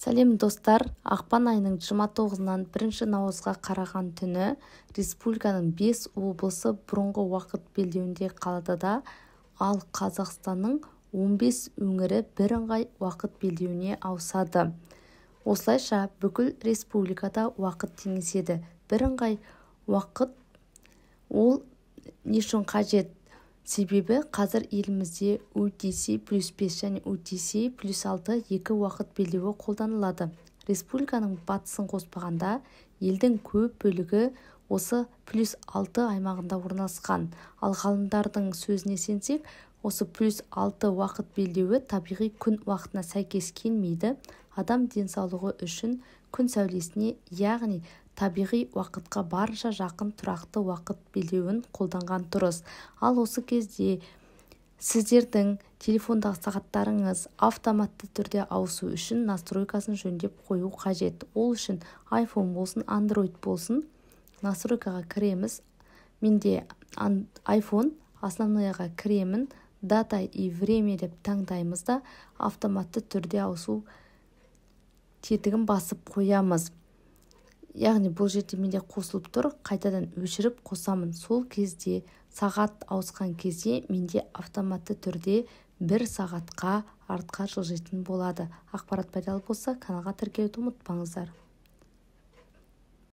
Сәлем достар, ақпан айының 29-нан 1 наурызға қараған түні республиканың 5 облысы бұрынғы уақыт белдеуінде қалады да, ал Қазақстанның 15 өңірі бірыңғай уақыт белдеуіне ауысады. Осылайша бүкіл республикада уақыт теңеседі. Бірыңғай уақыт ол не үшін қажет? Себебі қазір елімізде UTC+5 және UTC+6 екі уақыт белдеуі қолданылады. Республиканың батысын қоспағанда елдің көп бөлігі осы +6 аймағында орналасқан. Ал ғалымдардың сөзіне сенсек, осы +6 уақыт белдеуі табиғи күн уақытына сәйкес келмейді. Адам денсаулығы үшін күн сәулесіне, яғни табиғи уақытқа барынша жақын тұрақты уақыт белдеуін қолданған дұрыс. Ал осы кезде сіздердің телефондағы сағаттарыңыз автоматты түрде ауысу үшін настройкасын жөндеп қою қажет. Ол үшін iPhone болсын, Android болсын, настройкаға кіреміз. Менде iPhone, основныйға кіремін, дата и время деп таңдаймыз да, автоматты түрде ауысу тетігін басып қоямыз. Яғни бұл жерде менде қосылып тұр, қайтадан өшіріп қосамын. Сол кезде сағат ауысқан кезде менде автоматты түрде 1 сағатқа артқа жылжитын болады. Ақпарат пайдалы болса, каналға тіркелуді ұмытпаңыздар.